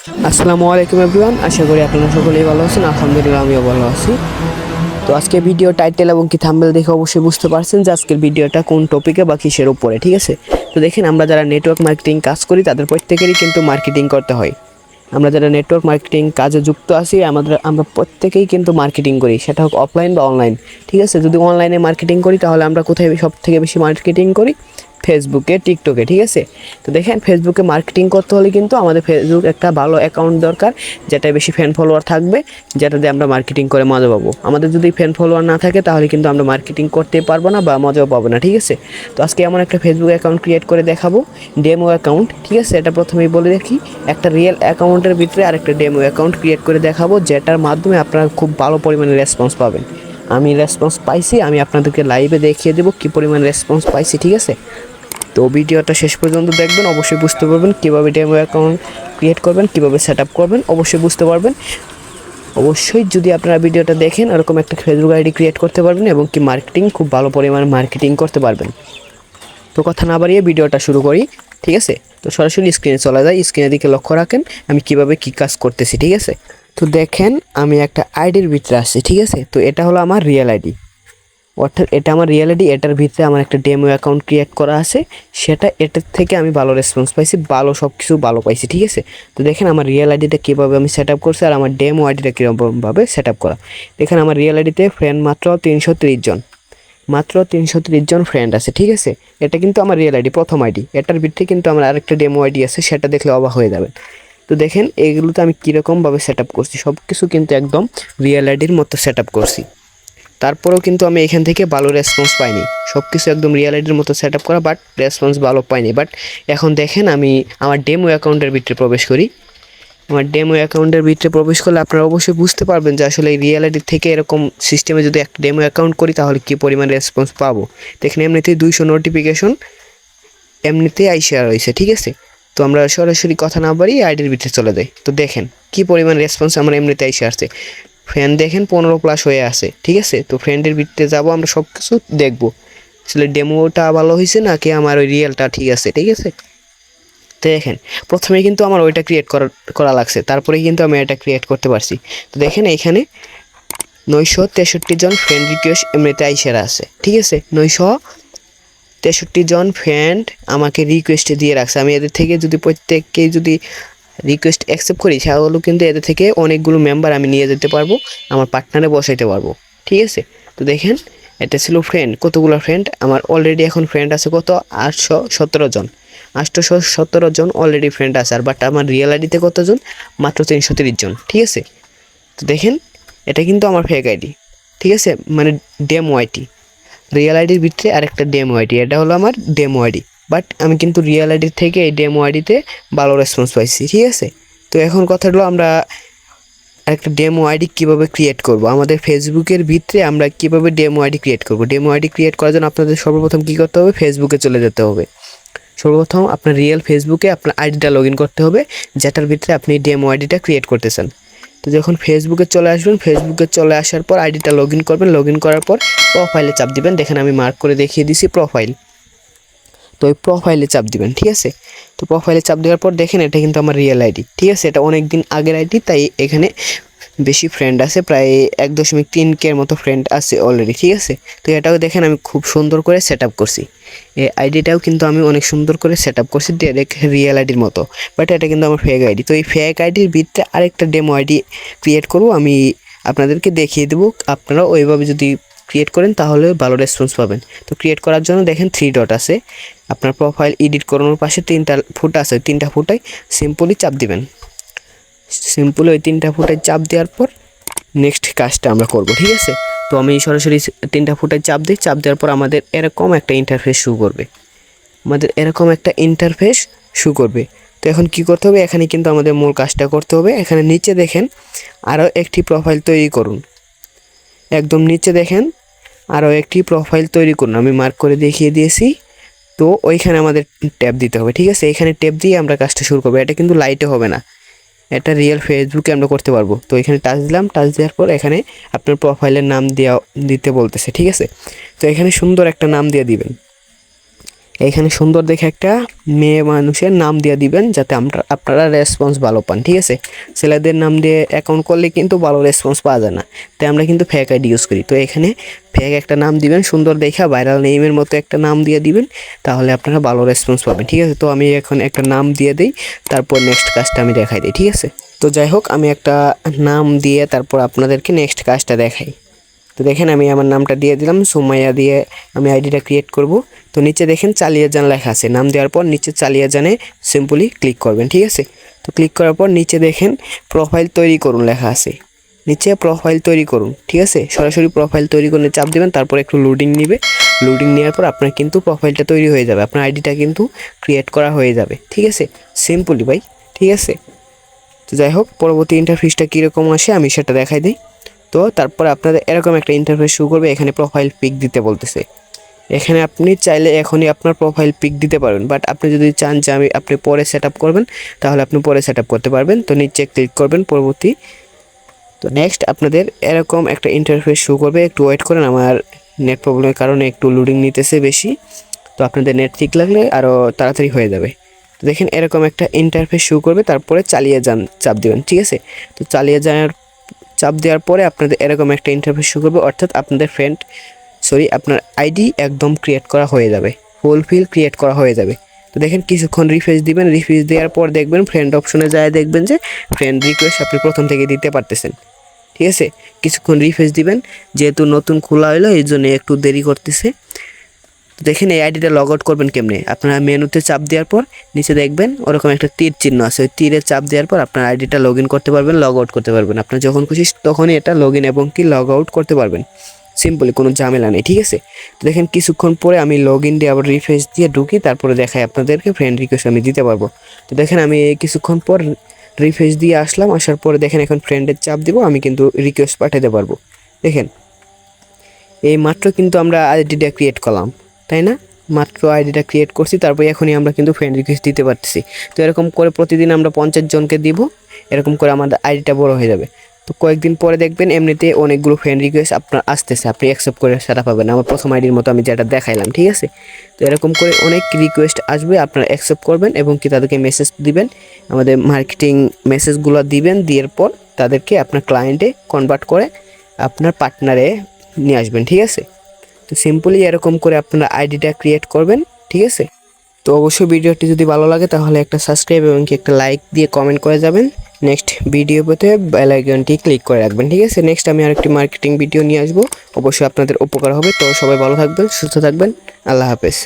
আসসালামু আলাইকুম এভরিওয়ান, আশা করি আপনারা সকলেই ভালো আছেন। আলহামদুলিল্লাহ আমিও ভালো আছি। তো আজকে ভিডিও টাইটেল এবং কি থাম্বনেল দেখে অবশ্যই বুঝতে পারছেন যে আজকের ভিডিওটা কোন টপিকে বা কিসের উপরে, ঠিক আছে? তো দেখেন, আমরা যারা নেটওয়ার্ক মার্কেটিং কাজ করি তাদের প্রত্যেকেরই কিন্তু মার্কেটিং করতে হয়। আমরা যারা নেটওয়ার্ক মার্কেটিং কাজে যুক্ত আছি আমরা প্রত্যেকেই কিন্তু মার্কেটিং করি, সেটা হোক অফলাইন বা অনলাইন, ঠিক আছে? যদি অনলাইনে মার্কেটিং করি তাহলে আমরা কোথায় সব থেকে বেশি মার্কেটিং করি? ফেসবুকে, টিকটকে, ঠিক আছে? তো দেখেন, ফেসবুকে মার্কেটিং করতে হলে কিন্তু আমাদের ফেসবুক একটা ভালো অ্যাকাউন্ট দরকার, যেটা বেশি ফ্যান ফলোয়ার থাকবে, যেটা দিয়ে আমরা মার্কেটিং করে মজা পাবো। আমাদের যদি ফ্যান ফলোয়ার না থাকে তাহলে কিন্তু আমরা মার্কেটিং করতে পারবো না বা মজাও পাবো না, ঠিক আছে? তো আজকে এমন একটা ফেসবুক অ্যাকাউন্ট ক্রিয়েট করে দেখাবো, ডেমো অ্যাকাউন্ট, ঠিক আছে? এটা প্রথমেই বলে দেখি, একটা রিয়েল অ্যাকাউন্টের ভিতরে আরেকটা ডেমো অ্যাকাউন্ট ক্রিয়েট করে দেখাবো, যেটার মাধ্যমে আপনারা খুব ভালো পরিমাণে রেসপন্স পাবেন। আমি রেসপন্স পাইছি, আমি আপনাদেরকে লাইভে দেখিয়ে দেবো কী পরিমাণ রেসপন্স পাইছি, ঠিক আছে? তো ভিডিওটা শেষ পর্যন্ত দেখবেন, অবশ্যই বুঝতে পারবেন কীভাবে ডেমো অ্যাকাউন্ট ক্রিয়েট করবেন, কীভাবে সেট আপ করবেন, অবশ্যই বুঝতে পারবেন। অবশ্যই যদি আপনারা ভিডিওটা দেখেন, এরকম একটা ফেসবুক আইডি ক্রিয়েট করতে পারবেন এবং কি মার্কেটিং, খুব ভালো পরিমাণে মার্কেটিং করতে পারবেন। তো কথা না বাড়িয়ে ভিডিওটা শুরু করি, ঠিক আছে? তো সরাসরি স্ক্রিনে চলে যায়, স্ক্রিনের দিকে লক্ষ্য রাখেন আমি কীভাবে কী কাজ করতেছি, ঠিক আছে? তো দেখেন, আমি একটা আইডির ভিতরে আসছি, ঠিক আছে? তো এটা হলো আমার রিয়েল আইডি, অর্থাৎ এটা আমার রিয়েল আইডি। এটার ভিতরে আমার একটা ডেমো অ্যাকাউন্ট ক্রিয়েট করা আছে, এটার থেকে আমি ভালো রেসপন্স পাইছি, ভালো সব কিছু ভালো পাইছি, ঠিক আছে? তো দেখেন আমার রিয়েল আইডিটা কীভাবে আমি সেট আপ করছি আর আমার ডেমো আইডিটা কীরকমভাবে সেট আপ করা। দেখেন আমার রিয়েল আইডিতে ফ্রেন্ড মাত্র 330 জন, মাত্র 330 জন ফ্রেন্ড আছে, ঠিক আছে? এটা কিন্তু আমার রিয়েল আইডি, প্রথম আইডি। এটার ভিতরে কিন্তু আমার আরেকটা ডেমো আইডি আছে, সেটা দেখলে অবাক হয়ে যাবেন। তো দেখেন এইগুলোতে আমি কীরকমভাবে সেট আপ করছি, সব কিছু কিন্তু একদম রিয়েল আইডির মতো সেট আপ করছি। তারপরেও কিন্তু আমি এখান থেকে ভালো রেসপন্স পাইনি, সব কিছু একদম রিয়ালিটির মতো সেট আপ করা, বাট রেসপন্স ভালো পাইনি। বাট এখন দেখেন, আমি আমার ডেমো অ্যাকাউন্টের ভিতরে প্রবেশ করি। আমার ডেমো অ্যাকাউন্টের ভিতরে প্রবেশ করলে আপনারা অবশ্যই বুঝতে পারবেন যে আসলে এই রিয়ালিটি থেকে এরকম সিস্টেমে যদি একটা ডেমো অ্যাকাউন্ট করি তাহলে কী পরিমাণ রেসপন্স পাবো। দেখেন এমনিতেই 200 নোটিফিকেশন এমনিতেই আইসা রয়েছে, ঠিক আছে? তো আমরা সরাসরি কথা না বাড়িয়ে আইডির ভিতরে চলে যাই। তো দেখেন কী পরিমাণ রেসপন্স আমার এমনিতে আইসা আসছে। ফ্রেন্ড দেখেন 15+ হয়ে আছে, ঠিক আছে? তো ফ্রেন্ডের ভিতরে যাবো, আমরা সব কিছু দেখবো আসলে ডেমোটা ভালো হয়েছে নাকি আমার ওই রিয়েলটা ঠিক আছে, ঠিক আছে? তো দেখেন প্রথমে কিন্তু আমার ওইটা ক্রিয়েট করা লাগছে, তারপরেই কিন্তু আমি এটা ক্রিয়েট করতে পারছি। তো দেখেন এখানে 963 জন ফ্রেন্ড রিকোয়েস্ট এমনিতে আইসারা আছে, ঠিক আছে? 963 জন ফ্রেন্ড আমাকে রিকোয়েস্টে দিয়ে রাখছে। আমি এদের থেকে যদি প্রত্যেককেই যদি রিকোয়েস্ট অ্যাকসেপ্ট করি তাহলেও কিন্তু এদের থেকে অনেকগুলো মেম্বার আমি নিয়ে যেতে পারবো, আমার পার্টনারে বসাইতে পারবো, ঠিক আছে? তো দেখেন এটা ছিল ফ্রেন্ড, কতগুলো ফ্রেন্ড আমার অলরেডি এখন ফ্রেন্ড আছে কত? 817 জন, 817 জন অলরেডি ফ্রেন্ড আছে। আর বাট আমার রিয়েল আইডিতে কতজন? মাত্র 330 জন, ঠিক আছে? তো দেখেন এটা কিন্তু আমার ফেক আইডি, ঠিক আছে? মানে ডেমো আইডি, রিয়েল আইডির ভিতরে আরেকটা ডেমো আইডি, এটা হলো আমার ডেমো আইডি। বাট আমি কিন্তু রিয়েল আইডির থেকে এই ডেমো আইডিতে ভালো রেসপন্স পাইছি, ঠিক আছে? তো এখন কথা হলো আমরা একটা ডেমো আইডি কীভাবে ক্রিয়েট করব, আমাদের ফেসবুকের ভিতরে আমরা কীভাবে ডেমো আইডি ক্রিয়েট করব। ডেমো আইডি ক্রিয়েট করার জন্য আপনাদের সর্বপ্রথম কী করতে হবে? ফেসবুকে চলে যেতে হবে। সর্বপ্রথম আপনার রিয়েল ফেসবুকে আপনার আইডিটা লগ ইন করতে হবে, যেটার ভিতরে আপনি ডেমো আইডিটা ক্রিয়েট করতেছেন। তো যখন ফেসবুকে চলে আসবেন, ফেসবুকে চলে আসার পর আইডিটা লগ ইন করবেন, লগ ইন করার পর প্রোফাইলে চাপ দিবেন। দেখেন আমি মার্ক করে দেখিয়ে দিছি প্রোফাইল, তো ওই প্রোফাইলে চাপ দিবেন, ঠিক আছে? তো প্রোফাইলে চাপ দেওয়ার পর দেখেন এটা কিন্তু আমার রিয়েল আইডি, ঠিক আছে? এটা অনেক দিন আগের আইডি, তাই এখানে বেশি ফ্রেন্ড আছে, প্রায় 1.3K মতো ফ্রেন্ড আছে অলরেডি, ঠিক আছে? তো এটাও দেখেন আমি খুব সুন্দর করে সেট আপ করছি, এই আইডিটাও কিন্তু আমি অনেক সুন্দর করে সেট আপ করছি ডাইরেক্ট রিয়েল আইডির মতো। বাট এটা কিন্তু আমার ফেক আইডি। তো এই ফেক আইডির ভিতরে আরেকটা ডেমো আইডি ক্রিয়েট করব, আমি আপনাদেরকে দেখিয়ে দেবো। আপনারা ওইভাবে যদি ক্রিয়েট করেন তাহলে ভালো রেসপন্স পাবেন। তো ক্রিয়েট করার জন্য দেখেন 3 ডট আছে, আপনার প্রোফাইল এডিট করানোর পাশে 3টা ফুটা আছে, 3টা ফুটায় সিম্পলি চাপ দিবেন। সিম্পলি ওই 3টা ফুটায় চাপ দেওয়ার পর নেক্সট কাজটা আমরা করব, ঠিক আছে? তো আমি সরাসরি 3টা ফুটায় চাপ দিই, চাপ দেওয়ার পর আমাদের এরকম একটা ইন্টারফেস শো করবে, তো এখন কি করতে হবে? এখানে কিন্তু আমাদের মূল কাজটা করতে হবে। এখানে নিচে দেখেন আরও একটি প্রোফাইল তৈরি করুন, একদম নিচে দেখেন আরও একটি প্রোফাইল তৈরি করুন, আমি মার্ক করে দেখিয়ে দিয়েছি। তো ওইখানে আমাদের ট্যাপ দিতে হবে, ঠিক আছে? এখানে ট্যাপ দিয়ে আমরা কাজটা শুরু করবো। এটা কিন্তু লাইটে হবে না, এটা রিয়েল ফেসবুকে আমরা করতে পারবো। তো এখানে টাচ দিলাম, টাচ দেওয়ার পর এখানে আপনার প্রোফাইলের নাম দিতে বলতেছে, ঠিক আছে? তো এখানে সুন্দর একটা নাম দিয়ে দিবেন। এইখানে সুন্দর দেখে একটা মেয়ে মানুষের নাম দিয়ে দিবেন, যাতে আপনারা রেসপন্স ভালো পান। ঠিক আছে, ছেলেদের নাম দিয়ে অ্যাকাউন্ট করলে কিন্তু ভালো রেসপন্স পাওয়া যায় না, তাই আমরা কিন্তু ফেক আইডি ইউজ করি। তো এখানে ফেক একটা নাম দিবেন, সুন্দর দেখা ভাইরাল নেমের মতো একটা নাম দিয়ে দিবেন, তাহলে আপনারা ভালো রেসপন্স পাবেন। ঠিক আছে, তো আমি এখন একটা নাম দিয়ে দিই, তারপর নেক্সট কাজটা আমি দেখাই দিই। ঠিক আছে, তো যাই হোক আমি একটা নাম দিয়ে তারপর আপনাদেরকে নেক্সট কাজটা দেখাই। তো দেখেন আমি আমার নামটা দিয়ে দিলাম, সুমাইয়া দিয়ে আমি আইডিটা ক্রিয়েট করব। তো নিচে দেখেন চালিয়ে যান লেখা আছে, নাম দেওয়ার পর নিচে চালিয়ে যানে সিম্পলি ক্লিক করবেন। ঠিক আছে, তো ক্লিক করার পর নিচে দেখেন প্রোফাইল তৈরি করুন লেখা আছে, নিচে প্রোফাইল তৈরি করুন। ঠিক আছে, সরাসরি প্রোফাইল তৈরি করলে চাপ দেবেন, তারপর একটু লোডিং নেবে, লোডিং নেওয়ার পর আপনার কিন্তু প্রোফাইলটা তৈরি হয়ে যাবে, আপনার আইডিটা কিন্তু ক্রিয়েট করা হয়ে যাবে। ঠিক আছে, সিম্পলি ভাই। ঠিক আছে, তো যাই হোক পরবর্তী ইন্টারফেসটা কীরকম আসে আমি সেটা দেখাই দিই। তো তারপর আপনাদের এরকম একটা ইন্টারফেস শুরু করবে, এখানে প্রোফাইল পিক দিতে বলতেছে। এখানে আপনি চাইলে এখনই আপনার প্রোফাইল পিক দিতে পারবেন, বাট আপনি যদি চান যে আপনি পরে সেট আপ করবেন, তাহলে আপনি পরে সেট আপ করতে পারবেন। তো নিচে ক্লিক করবেন পরবর্তী। তো নেক্সট আপনাদের এরকম একটা ইন্টারফেস শো করবে, একটু ওয়েট করেন, আমার নেট প্রবলেমের কারণে একটু লোডিং নিতেছে বেশি, তো আপনাদের নেট ঠিক লাগলে আরও তাড়াতাড়ি হয়ে যাবে। তো দেখেন এরকম একটা ইন্টারফেস শো করবে, তারপরে চালিয়ে যান চাপ দিবেন। ঠিক আছে, তো চালিয়ে যাওয়ার চাপ দেওয়ার পরে আপনাদের এরকম একটা ইন্টারফেস শো করবে, অর্থাৎ আপনাদের আপনার আইডি একদম ক্রিয়েট করা হয়ে যাবে, ফুলফিল ক্রিয়েট করা হয়ে যাবে। তো দেখেন কিছুক্ষণ রিফ্রেশ দিবেন, রিফ্রেশ দেওয়ার পর দেখবেন ফ্রেন্ড অপশনে যায় দেখবেন যে ফ্রেন্ড রিকোয়েস্ট আপনি প্রথম থেকে দিতে পারতেছেন। ঠিক আছে, কিছুক্ষণ রিফ্রেশ দিবেন, যেহেতু নতুন খোলা হলো এই জন্য একটু দেরি করতেছে। তো দেখেন এই আইডিটা লগ আউট করবেন কেমনে, আপনারা মেনুতে চাপ দেওয়ার পর নিচে দেখবেন ওরকম একটা তীর চিহ্ন আছে, ওই তীরে চাপ দেওয়ার পর আপনার আইডিটা লগ ইন করতে পারবেন, লগ আউট করতে পারবেন। আপনার যখন খুশি তখনই এটা লগ ইন এবং কি লগ আউট করতে পারবেন, সিম্পলি, কোনো ঝামেলা নেই। ঠিক আছে, তো দেখেন কিছুক্ষণ পরে আমি লগ ইন দিয়ে আবার রিফ্রেশ দিয়ে ঢুকি, তারপরে দেখাই আপনাদেরকে ফ্রেন্ড রিকোয়েস্ট আমি দিতে পারবো। তো দেখেন আমি কিছুক্ষণ পর রিফ্রেশ দিয়ে আসলাম, আসার পরে দেখেন এখন ফ্রেন্ডের চাপ দিব, আমি কিন্তু রিকোয়েস্ট পাঠাতে পারবো। দেখেন এই মাত্র কিন্তু আমরা আইডিটা ক্রিয়েট করলাম, তাই না? মাত্র আইডিটা ক্রিয়েট করছি, তারপরে এখনই আমরা কিন্তু ফ্রেন্ড রিকোয়েস্ট দিতে পারতেছি। তো এরকম করে প্রতিদিন আমরা 50 জনকে দিব, এরকম করে আমাদের আইডিটা বড় হয়ে যাবে। তো কয়েকদিন পরে দেখবেন এমনিতে অনেকগুলো ফ্রেন্ড রিকোয়েস্ট আপনার আসতেছে, আপনি অ্যাকসেপ্ট করে সেটা পাবেন, আমার প্রথম আইডির মতো আমি যেটা দেখাইলাম। ঠিক আছে, তো এরকম করে অনেক রিকোয়েস্ট আসবে, আপনারা অ্যাকসেপ্ট করবেন এবং কি তাদেরকে মেসেজ দিবেন, আমাদের মার্কেটিং মেসেজগুলো দিবেন, দেওয়ার পর তাদেরকে আপনার ক্লায়েন্টে কনভার্ট করে আপনার পার্টনারে নিয়ে আসবেন। ঠিক আছে, তো সিম্পলি এরকম করে আপনারা আইডিটা ক্রিয়েট করবেন। ঠিক আছে, তো অবশ্যই ভিডিওটি যদি ভালো লাগে তাহলে একটা সাবস্ক্রাইব এবং কি একটা লাইক দিয়ে কমেন্ট করে যাবেন। নেক্সট ভিডিও পেতে বেল আইকনটি ক্লিক করে রাখবেন। ঠিক আছে, নেক্সট আমি আরেকটি মার্কেটিং ভিডিও নিয়ে আসবো, অবশ্যই আপনাদের উপকার হবে। তো সবাই ভালো থাকবেন, সুস্থ থাকবেন, আল্লাহ হাফেজ।